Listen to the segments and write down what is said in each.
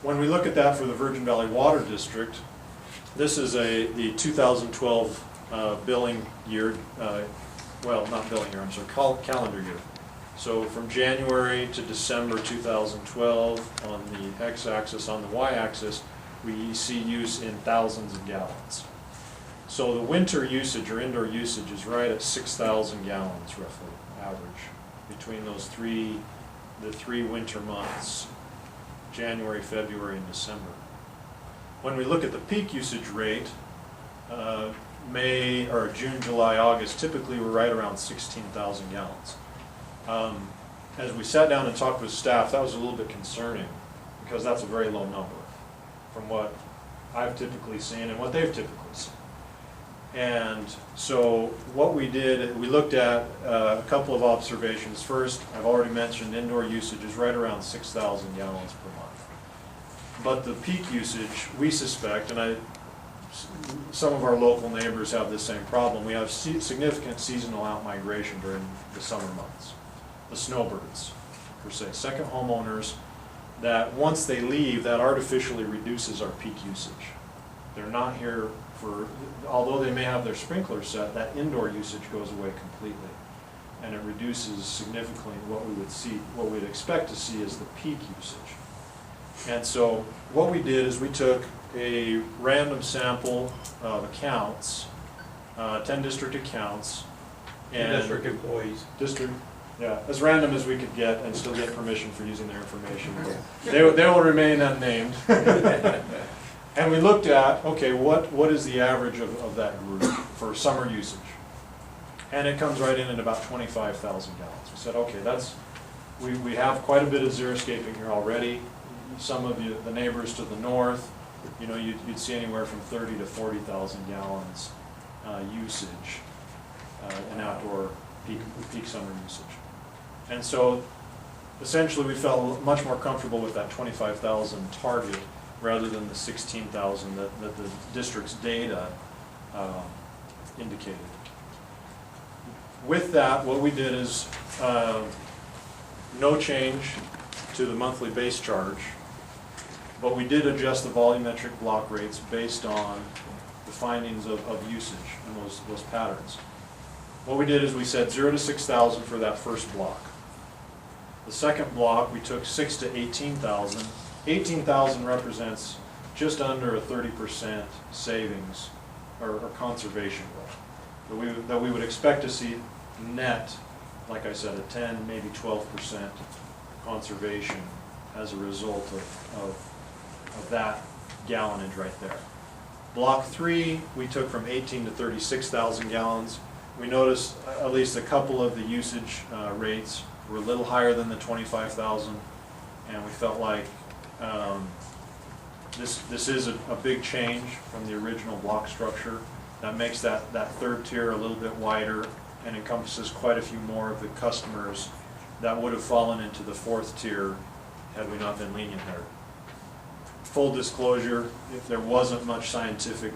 when we look at that for the Virgin Valley Water District, this is the 2012 billing year, well, not billing year, I'm sorry, calendar year. So from January to December 2012 on the x-axis, on the y-axis, we see use in thousands of gallons. So the winter usage or indoor usage is right at 6,000 gallons roughly, average, between those the three winter months, January, February, and December. When we look at the peak usage rate, May or June, July, August, typically we're right around 16,000 gallons. As we sat down and talked with staff, that was a little bit concerning because that's a very low number from what I've typically seen and what they've typically seen. And so what we did, we looked at a couple of observations. First, I've already mentioned indoor usage is right around 6,000 gallons per month. But the peak usage, we suspect, and some of our local neighbors have the same problem, we have significant seasonal outmigration during the summer months. The snowbirds, per se, second homeowners, that once they leave, that artificially reduces our peak usage. They're not here for, although they may have their sprinklers set, that indoor usage goes away completely. And it reduces significantly what we would see, what we'd expect to see as the peak usage. And so what we did is we took a random sample of accounts, 10 district accounts, and district employees. Yeah, as random as we could get and still get permission for using their information. They will remain unnamed. And we looked at, okay, what is the average of that group for summer usage? And it comes right in at about 25,000 gallons. We said, okay, we have quite a bit of xeriscaping here already. Some of you, the neighbors to the north, you know, you'd see anywhere from 30 to 40,000 gallons usage in outdoor peak summer usage. And so essentially we felt much more comfortable with that 25,000 target rather than the 16,000 that the district's data indicated. With that, what we did is no change to the monthly base charge, but we did adjust the volumetric block rates based on the findings of usage and those patterns. What we did is we said 0 to 6,000 for that first block. The second block, we took 6 to 18,000. 18,000 represents just under a 30% savings or conservation goal that we would expect to see net, like I said, a 10, maybe 12% conservation as a result of that gallonage right there. Block 3, we took from 18 to 36,000 gallons. We noticed at least a couple of the usage rates were a little higher than the 25,000, and we felt like this is a big change from the original block structure. That makes that third tier a little bit wider and encompasses quite a few more of the customers that would have fallen into the fourth tier had we not been lenient there. Full disclosure, if there wasn't much scientific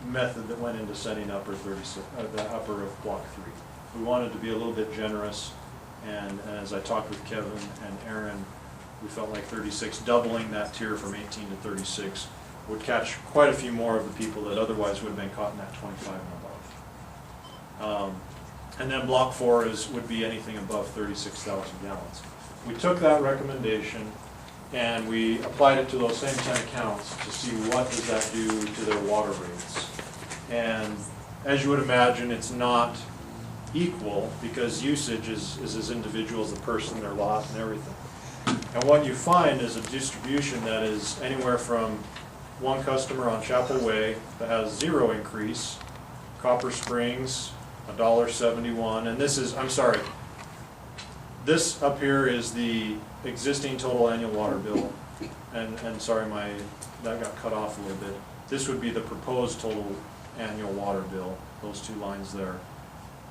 method that went into setting upper the upper of block 3. We wanted to be a little bit generous, and as I talked with Kevin and Aaron, we felt like 36, doubling that tier from 18 to 36, would catch quite a few more of the people that otherwise would have been caught in that 25 and above. And then block 4 would be anything above 36,000 gallons. We took that recommendation and we applied it to those same 10 accounts to see what does that do to their water rates. And as you would imagine, it's not equal because usage is as individual as the person, their lot, and everything. And what you find is a distribution that is anywhere from one customer on Chapel Way that has 0 increase, Copper Springs, $1.71, and this is, I'm sorry, this up here is the existing total annual water bill, and sorry, that got cut off a little bit. This would be the proposed total annual water bill, those two lines there,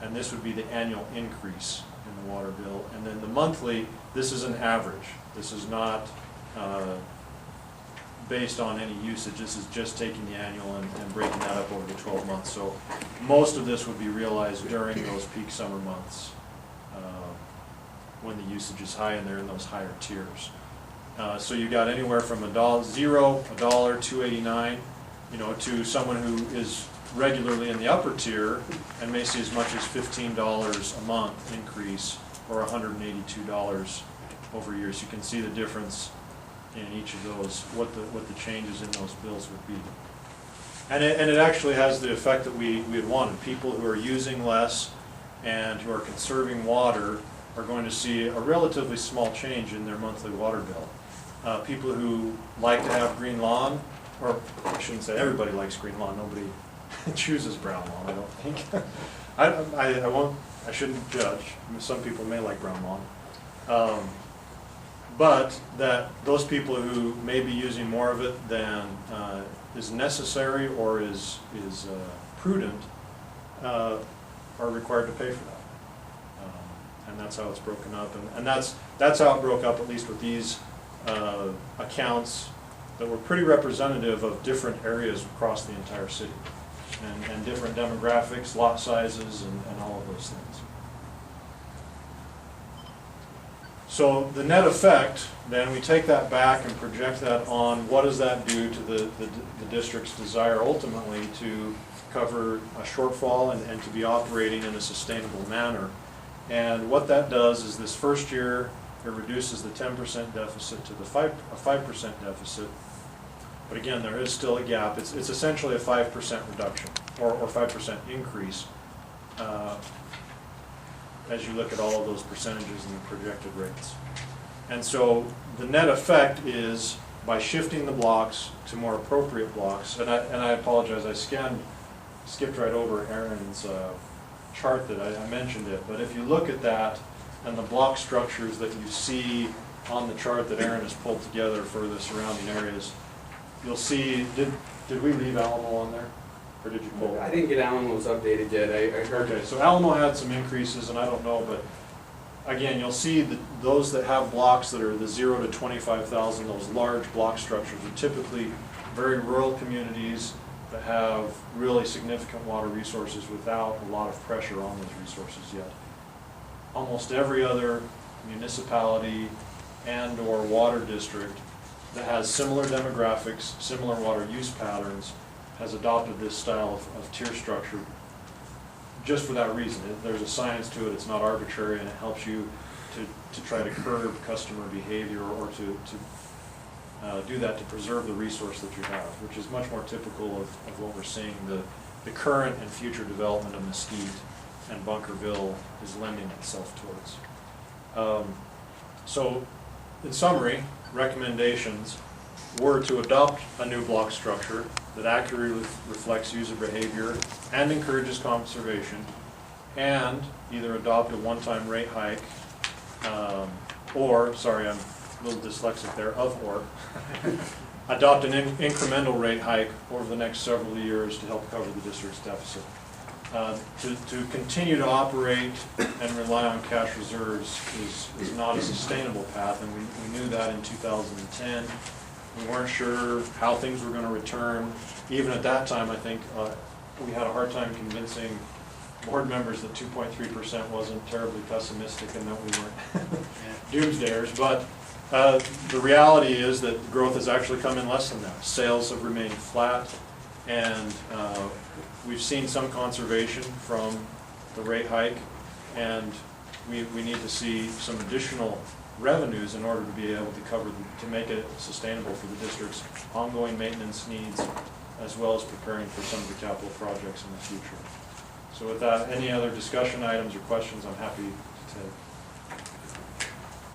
and this would be the annual increase in the water bill, and then the monthly, this is an average. This is not based on any usage. This is just taking the annual and breaking that up over the 12 months. So most of this would be realized during those peak summer months when the usage is high and they're in those higher tiers. So you got anywhere from $0, $1, $2.89, you know, to someone who is regularly in the upper tier and may see as much as $15 a month increase, or $182 over years. You can see the difference in each of those, what the changes in those bills would be. And it actually has the effect that we had wanted. People who are using less and who are conserving water are going to see a relatively small change in their monthly water bill. People who like to have green lawn, or I shouldn't say everybody likes green lawn, nobody chooses brown lawn, I don't think. I shouldn't judge. I mean, some people may like brown lawn. But that those people who may be using more of it than is necessary or is prudent are required to pay for that. And that's how it's broken up. And that's how it broke up, at least with these accounts that were pretty representative of different areas across the entire city. And different demographics, lot sizes, and all of those things. So the net effect, then we take that back and project that on what does that do to the district's desire ultimately to cover a shortfall and to be operating in a sustainable manner. And what that does is this first year it reduces the 10% deficit to the 5% deficit. But again, there is still a gap. It's essentially a 5% reduction or 5% increase as you look at all of those percentages and the projected rates. And so the net effect is by shifting the blocks to more appropriate blocks, and I apologize, I skipped right over Aaron's chart that I mentioned it, but if you look at that and the block structures that you see on the chart that Aaron has pulled together for the surrounding areas, you'll see, did we leave Alamo on there? Or did you pull? I didn't get Alamo's updated yet. I heard. Okay, so Alamo had some increases, and I don't know, but again, you'll see that those that have blocks that are the 0 to 25,000, those large block structures are typically very rural communities that have really significant water resources without a lot of pressure on those resources yet. Almost every other municipality and or water district that has similar demographics, similar water use patterns, has adopted this style of tier structure just for that reason. There's a science to it, it's not arbitrary, and it helps you to try to curb customer behavior or to do that to preserve the resource that you have, which is much more typical of what we're seeing. The current and future development of Mesquite and Bunkerville is lending itself towards. So in summary, recommendations were to adopt a new block structure that accurately reflects user behavior and encourages conservation, and either adopt a one-time rate hike, or, sorry, I'm a little dyslexic there, or adopt an incremental rate hike over the next several years to help cover the district's deficit. To continue to operate and rely on cash reserves is not a sustainable path, and we knew that in 2010. We weren't sure how things were going to return. Even at that time, I think we had a hard time convincing board members that 2.3% wasn't terribly pessimistic and that we weren't doomsdayers. But the reality is that growth has actually come in less than that. Sales have remained flat, and we've seen some conservation from the rate hike, and we need to see some additional revenues in order to be able to cover, to make it sustainable for the district's ongoing maintenance needs, as well as preparing for some of the capital projects in the future. So with that, any other discussion items or questions, I'm happy to take.